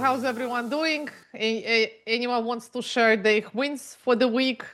how's everyone doing? Anyone wants to share their wins for the week?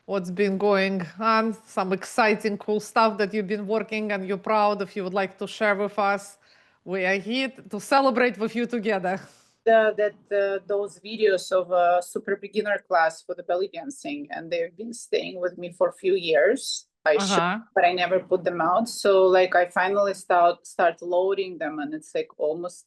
What's been going on? Some exciting, cool stuff that you've been working and you're proud if you would like to share with us. We are here to celebrate with you together. Those videos of a super beginner class for the belly dancing, and they've been staying with me for a few years. I should, but I never put them out. So like I finally start loading them, and it's like almost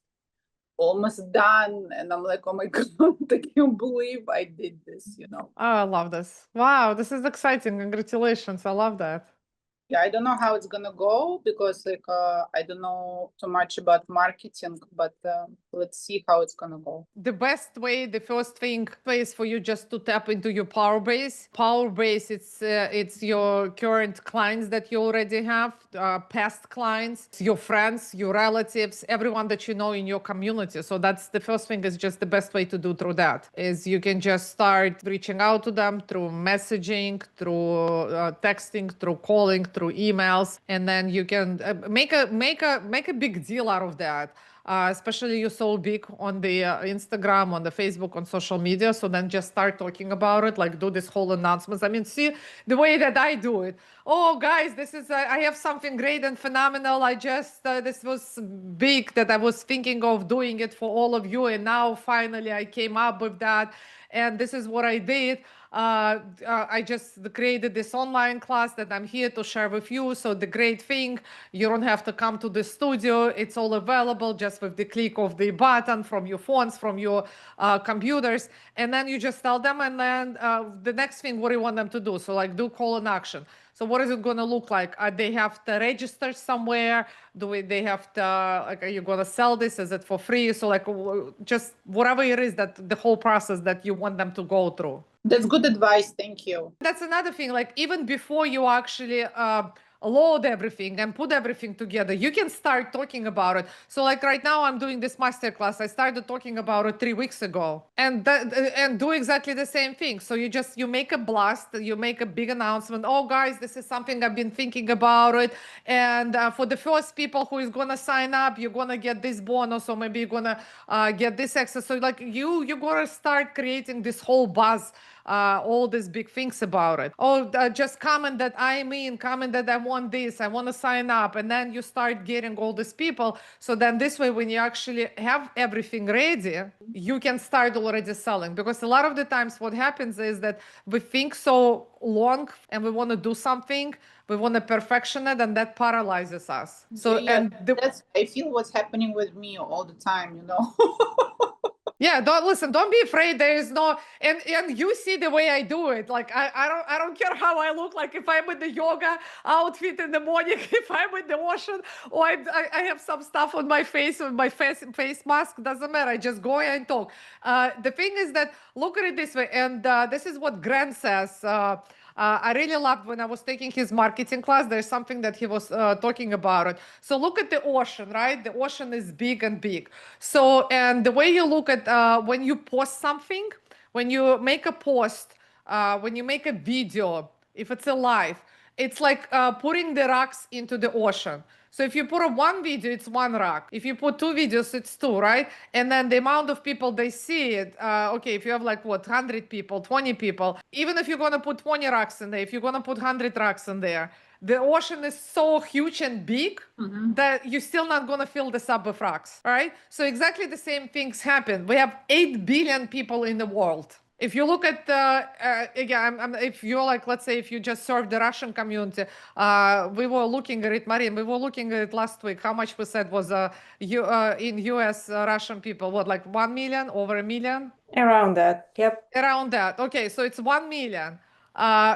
done, and I'm like, oh my god, I can't believe I did this, Oh, I love this. Wow, this is exciting. Congratulations. I love that. Yeah, I don't know how it's gonna go because like I don't know too much about marketing, but let's see how it's gonna go. The best way, the first thing is for you just to tap into your power base. Power base, it's your current clients that you already have, past clients, your friends, your relatives, everyone that you know in your community. So that's the first thing, is just the best way to do through that is you can just start reaching out to them through messaging, through texting, through calling, through emails, and then you can make a big deal out of that. Especially you're so big on the Instagram, on the Facebook, on social media. So then just start talking about it, like do this whole announcements. I mean, see the way that I do it. Oh, guys, this is, I have something great and phenomenal. I just, this was big that I was thinking of doing it for all of you. And now finally I came up with that. And this is what I did. I just created this online class that I'm here to share with you. So the great thing, you don't have to come to the studio. It's all available just with the click of the button from your phones, from your computers. And then you just tell them, and then the next thing, what do you want them to do? So like do call and action. So what is it going to look like? They have to register somewhere? They have to, like, are you going to sell this? Is it for free? So like just whatever it is, that the whole process that you want them to go through. That's good advice. Thank you. That's another thing. Like even before you actually load everything and put everything together, you can start talking about it. So like right now I'm doing this masterclass. I started talking about it 3 weeks ago, and do exactly the same thing. So you make a blast, you make a big announcement. Oh guys, this is something I've been thinking about it. And for the first people who is gonna sign up, you're gonna get this bonus, or maybe you're gonna get this access. So like you're gonna start creating this whole buzz, all these big things about it. Oh, just comment that I'm in, comment that I want this, I want to sign up. And then you start getting all these people. So then this way, when you actually have everything ready, you can start already selling. Because a lot of the times what happens is that we think so long and we want to do something, we want to perfection it, and that paralyzes us. So yeah, I feel what's happening with me all the time, Yeah, don't be afraid. There is no, and you see the way I do it. Like I don't care how I look. Like if I'm in the yoga outfit in the morning, if I'm in the ocean, or I have some stuff on my face with my face mask, doesn't matter. I just go and talk. The thing is that look at it this way, and this is what Grant says. I really loved when I was taking his marketing class. There's something that he was talking about it. So look at the ocean, right? The ocean is big and big. So, and the way you look at when you post something, when you make a post, when you make a video, if it's a live, it's like putting the rocks into the ocean. So if you put one video, it's one rock. If you put 2 videos, it's 2, right? And then the amount of people they see it, okay, if you have like 100 people, 20 people, even if you're going to put 20 rocks in there, if you're going to put 100 rocks in there, the ocean is so huge and big that you're still not going to fill this up with rocks, right? So exactly the same things happen. We have 8 billion people in the world. If you look at again, if you're like, let's say, if you just serve the Russian community, we were looking at it, Marian, we were looking at it last week. How much we said was in US Russian people? What, like 1 million, over 1 million? Around that, yep. Around that. Okay, so it's 1 million.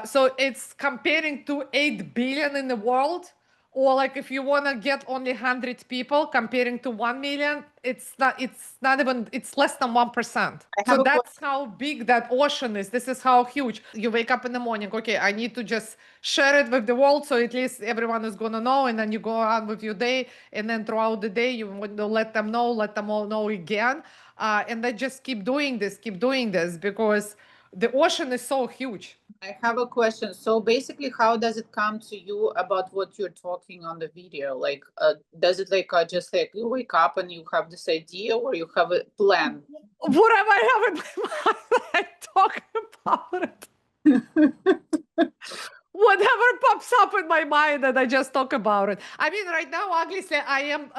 So it's comparing to 8 billion in the world. Or like if you want to get only 100 people comparing to 1 million, it's not even, it's less than 1%. So that's how big that ocean is. This is how huge. You wake up in the morning, okay, I need to just share it with the world, so at least everyone is going to know. And then you go on with your day. And then throughout the day, you want to let them all know again. And then just keep doing this, because The ocean is so huge. I have a question. So basically, how does it come to you about what you're talking on the video? Like, does it like just like you wake up and you have this idea, or you have a plan? Whatever I have in my mind, I talk about it. Whatever pops up in my mind and I just talk about it. I mean, right now, obviously, I am,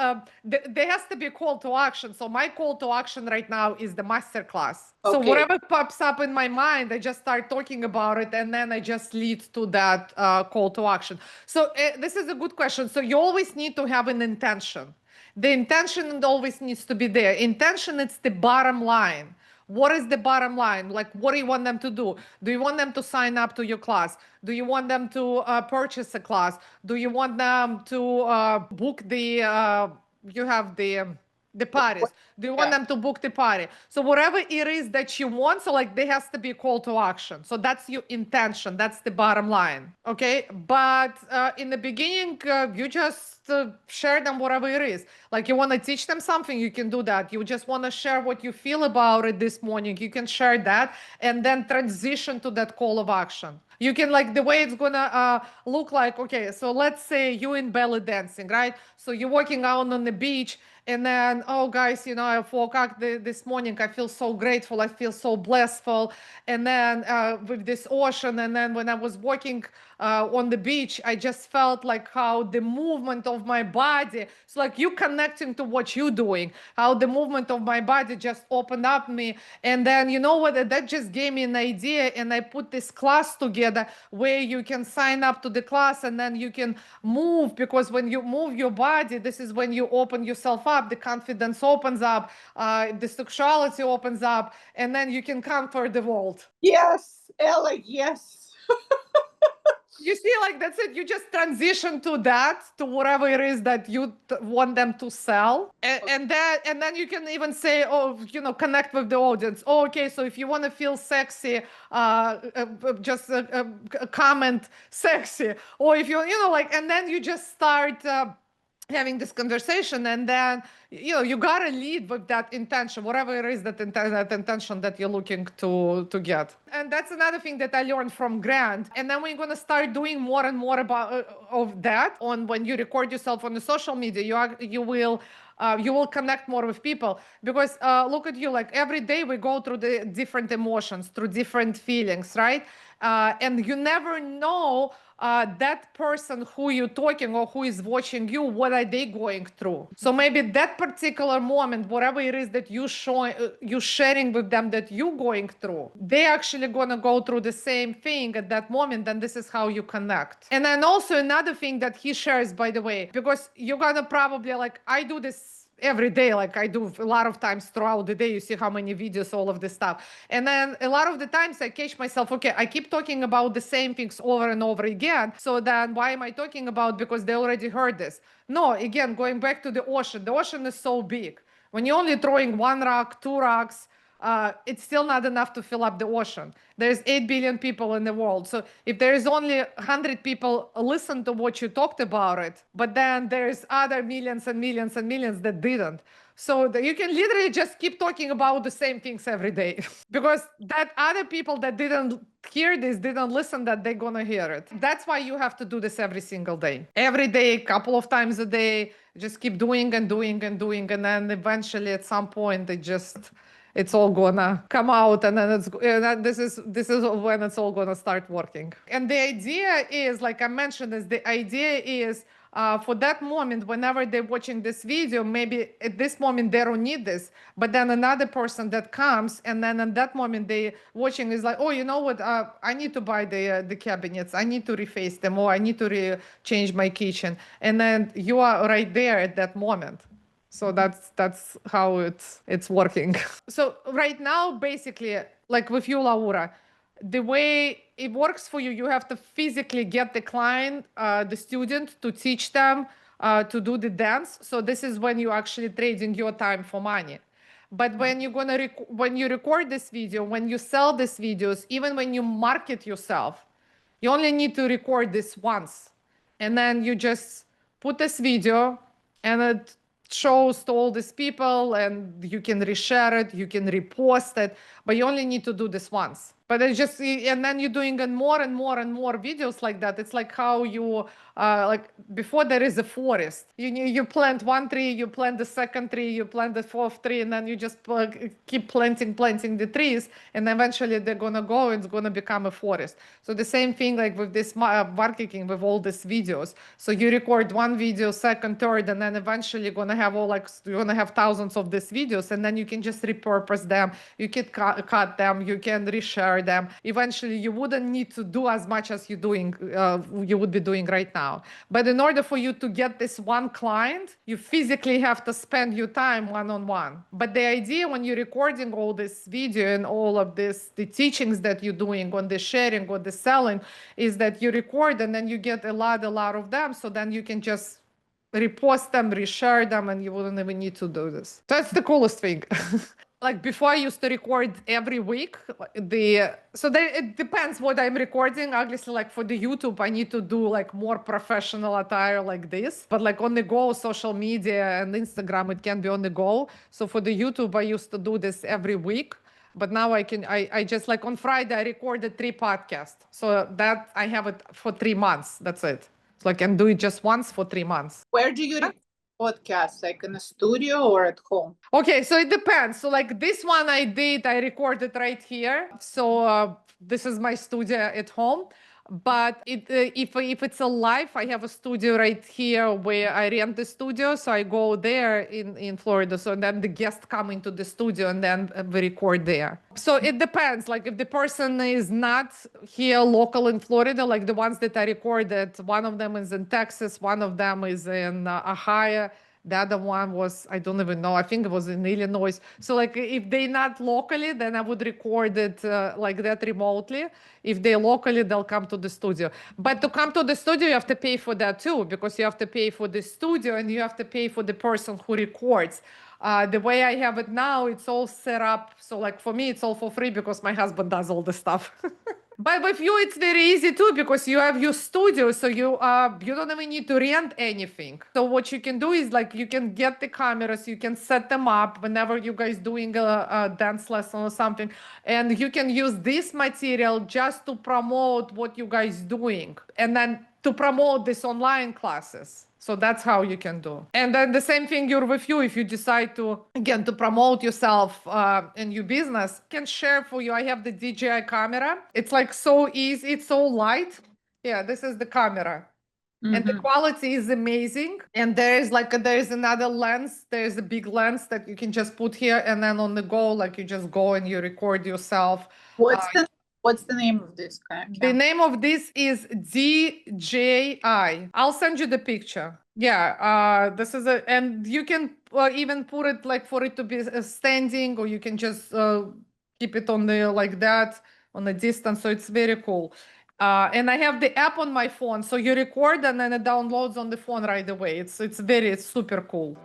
there has to be a call to action. So my call to action right now is the masterclass. So whatever pops up in my mind, I just start talking about it and then I just lead to that call to action. So this is a good question. So you always need to have an intention. The intention always needs to be there. Intention, it's the bottom line. What is the bottom line? Like, what do you want them to do? Do you want them to sign up to your class? Do you want them to purchase a class? Do you want them to book the, you have the parties? Do you want them to book the party? So whatever it is that you want, so like there has to be a call to action. So that's your intention. That's the bottom line. Okay. But in the beginning, you just share them whatever it is. Like you want to teach them something, you can do that. You just want to share what you feel about it this morning, you can share that and then transition to that call of action. You can, like, the way it's gonna look like, okay, so let's say you in belly dancing, right? So you're walking out on the beach and then, oh guys, you know, I woke up this morning, I feel so grateful, I feel so blissful. And then with this ocean, and then when I was walking on the beach, I just felt like how the movement of my body, so like you connecting to what you're doing, how the movement of my body just opened up me. And then, you know what, that just gave me an idea, and I put this class together where you can sign up to the class and then you can move, because when you move your body, this is when you open yourself up, the confidence opens up, the sexuality opens up, and then you can conquer the world. Yes, Ella, yes. You see, like, that's it. You just transition to that, to whatever it is that you want them to sell. And then you can even say, oh, you know, connect with the audience. Oh, okay, so if you want to feel sexy, just comment sexy. Or if you know, like, and then you just start having this conversation, and then, you know, you gotta lead with that intention, whatever it is that intention that you're looking to get. And that's another thing that I learned from Grant. And then we're gonna start doing more and more about of that on when you record yourself on the social media. You will connect more with people, because look at you, like every day we go through the different emotions, through different feelings, right? And you never know that person who you're talking or who is watching you, what are they going through? So maybe that particular moment, whatever it is that you sharing with them that you're going through, they actually gonna go through the same thing at that moment, and this is how you connect. And then also another thing that he shares, by the way, because you're gonna probably, like, I do this every day, like I do a lot of times throughout the day. You see how many videos, all of this stuff. And then a lot of the times I catch myself, okay, I keep talking about the same things over and over again. So then why am I talking about? Because they already heard this. No, again, going back to the ocean is so big. When you're only throwing one rock, two rocks, it's still not enough to fill up the ocean. There's 8 billion people in the world. So if there is only 100 people listen to what you talked about it, but then there's other millions and millions and millions that didn't. So you can literally just keep talking about the same things every day because that other people that didn't hear this, didn't listen, that they're gonna hear it. That's why you have to do this every single day. Every day, a couple of times a day, just keep doing and doing and doing. And then eventually at some point, it's all gonna come out, and then this is when it's all gonna start working. And the idea is, like I mentioned, the idea is for that moment, whenever they're watching this video, maybe at this moment they don't need this, but then another person that comes, and then at that moment they watching is like, oh, you know what, I need to buy the cabinets, I need to reface them, or I need to change my kitchen, and then you are right there at that moment. So that's how it's working. So right now, basically, like with you, Laura, the way it works for you, you have to physically get the client, the student, to teach them to do the dance. So this is when you're actually trading your time for money. But when you're gonna when you record this video, when you sell these videos, even when you market yourself, you only need to record this once, and then you just put this video, and it shows to all these people, and you can reshare it, you can repost it, but you only need to do this once. But it's just, and then you're doing more and more and more videos like that. It's like how you, like before there is a forest. You plant one tree, you plant the second tree, you plant the fourth tree, and then you just keep planting the trees, and eventually they're gonna go and it's gonna become a forest. So the same thing like with this marketing, with all these videos. So you record one video, second, third, and then eventually you're gonna have all like, you're gonna have thousands of these videos, and then you can just repurpose them. You can cut them, you can reshare them. Eventually you wouldn't need to do as much as you would be doing right now. But in order for you to get this one client, you physically have to spend your time one-on-one. But the idea when you're recording all this video and all of this, the teachings that you're doing on the sharing or the selling, is that you record and then you get a lot of them. So then you can just repost them, reshare them, and you wouldn't even need to do this. That's the coolest thing. Like before I used to record every week, it depends what I'm recording. Obviously, like for the YouTube, I need to do like more professional attire like this, but like on the go, social media and Instagram, it can be on the go. So for the YouTube, I used to do this every week. But now I just like on Friday, I recorded 3 podcasts. So that I have it for 3 months. That's it. So I can do it just once for 3 months. Where do you record podcasts? Like in a studio or at home? Okay, so it depends. So like this one I recorded right here. So this is my studio at home. But if it's a live, I have a studio right here where I rent the studio. So I go there in Florida. So then the guests come into the studio and then we record there. So it depends. Like if the person is not here local in Florida, like the ones that I recorded, one of them is in Texas, one of them is in Ohio. The other one was, I don't even know, I think it was in Illinois. So like if they're not locally, then I would record it like that remotely. If they're locally, they'll come to the studio. But to come to the studio, you have to pay for that too, because you have to pay for the studio and you have to pay for the person who records. The way I have it now, it's all set up. So like for me, it's all for free because my husband does all the stuff. But with you, it's very easy too, because you have your studio, so you don't even need to rent anything. So what you can do is like you can get the cameras, you can set them up whenever you guys doing a dance lesson or something, and you can use this material just to promote what you guys doing, and then to promote these online classes. So that's how you can do. And then the same thing you're with you. If you decide to, again, to promote yourself and your business, I can share for you. I have the DJI camera. It's like so easy. It's so light. Yeah, this is the camera. And the quality is amazing. And there's another lens. There's a big lens that you can just put here. And then on the go, like you just go and you record yourself. What's the name of this camera? The name of this is DJI. I'll send you the picture. Yeah, this is and you can even put it like for it to be standing, or you can just keep it on the like that on a distance. So it's very cool. And I have the app on my phone, so you record and then it downloads on the phone right away. It's super cool.